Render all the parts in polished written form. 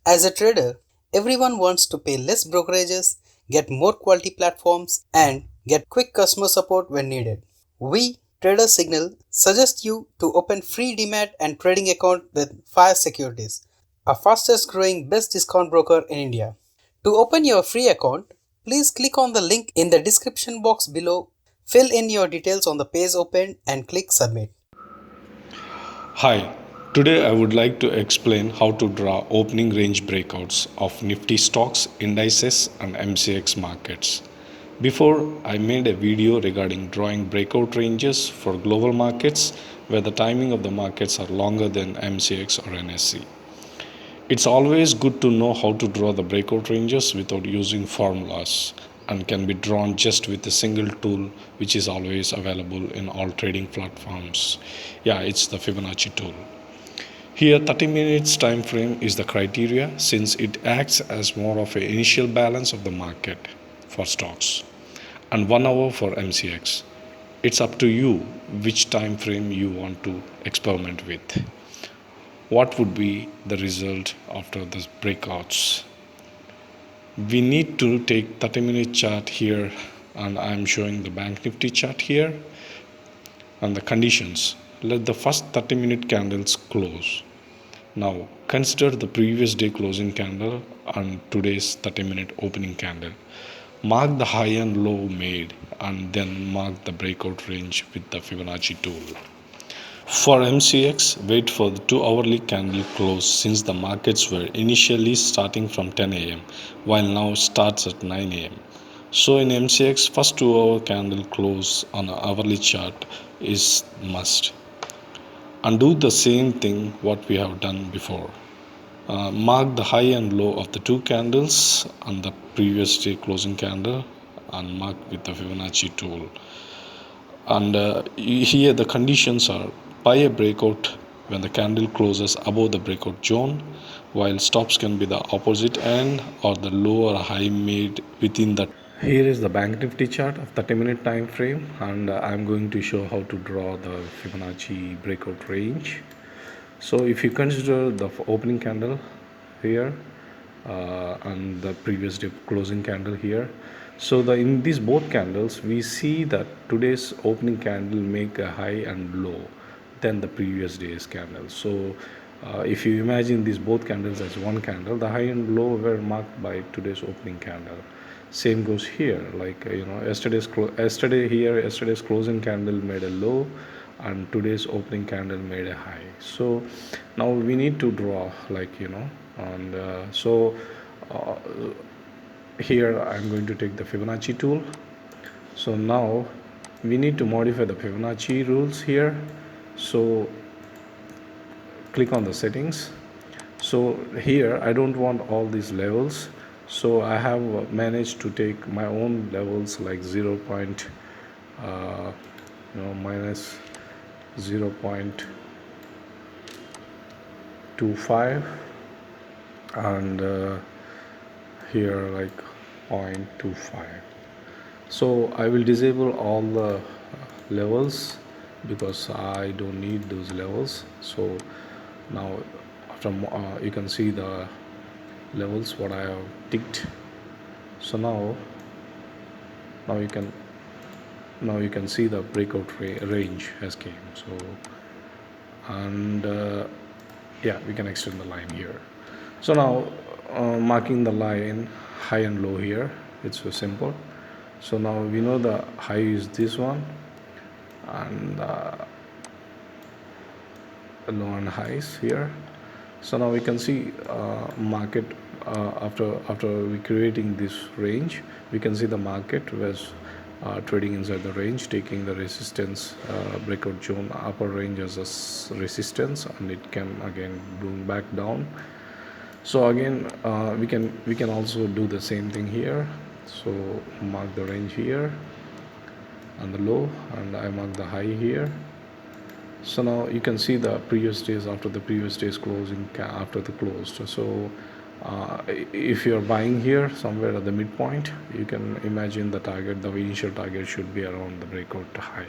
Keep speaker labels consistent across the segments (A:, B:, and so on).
A: As a trader, everyone wants to pay less brokerages, get more quality platforms, and get quick customer support when needed. We, Trader Signal, suggest you to open free demat and trading account with Fyers Securities, our fastest growing best discount broker in India. To open your free account, please click on the link in the description box below, fill in your details on the page opened and click submit.
B: Hi, today I would like to explain how to draw opening range breakouts of Nifty stocks, indices and MCX markets. Before, I made a video regarding drawing breakout ranges for global markets where the timing of the markets are longer than MCX or NSE. It's always good to know how to draw the breakout ranges without using formulas and can be drawn just with a single tool which is always available in all trading platforms. Yeah, it's the Fibonacci tool. Here 30 minutes time frame is the criteria since it acts as more of an initial balance of the market for stocks and 1 hour for MCX. It's up to you which time frame you want to experiment with. What would be the result after the breakouts? We need to take 30-minute chart here and I'm showing the bank nifty chart here and the conditions. Let the first 30-minute candles close. Now consider the previous day closing candle and today's 30-minute opening candle. Mark the high and low made and then mark the breakout range with the Fibonacci tool. For MCX, wait for the 2-hourly candle close since the markets were initially starting from 10 am while now starts at 9 am. So in MCX, first 2-hour candle close on an hourly chart is must. And do the same thing what we have done before. Mark the high and low of the two candles on the previous day closing candle and mark with the Fibonacci tool. And here the conditions are buy a breakout when the candle closes above the breakout zone, while stops can be the opposite end or the low or high made within that. Here is the bank nifty chart of 30-minute time frame and I'm going to show how to draw the Fibonacci breakout range. So if you consider the opening candle here and the previous day closing candle here, so in these both candles we see that today's opening candle make a high and low than the previous day's candle. So if you imagine these both candles as one candle, the high and low were marked by today's opening candle. Same goes here, like yesterday's closing candle made a low and today's opening candle made a high. So now we need to draw and here I'm going to take the Fibonacci tool. So now we need to modify the Fibonacci rules here. So click on the settings. So here I don't want all these levels, so I have managed to take my own levels like minus 0.25 and here like 0.25. So I will disable all the levels because I don't need those levels. So now after you can see the levels what I have ticked. So now you can see the breakout range has came. So and yeah, we can extend the line here. So now marking the line high and low here, it's so simple. So now we know the high is this one and low and highs here. So now we can see market after we creating this range, we can see the market was trading inside the range, taking the resistance breakout zone upper range as a resistance, and it can again boom back down. So again we can also do the same thing here. So mark the range here and the low, and I mark the high here. So now you can see the previous days after the previous days closing after the closed. So if you're buying here somewhere at the midpoint, you can imagine the initial target should be around the breakout high.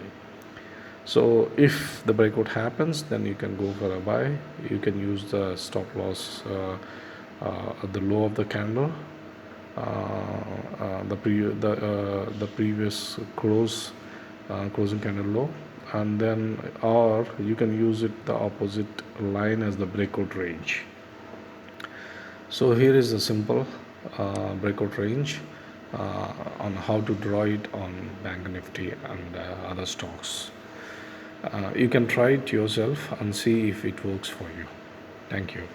B: So if the breakout happens, then you can go for a buy. You can use the stop loss at the low of the candle, the previous closing candle low, and then, or you can use it the opposite line as the breakout range. So here is a simple breakout range on how to draw it on Bank Nifty and other stocks. You can try it yourself and see if it works for you. Thank you.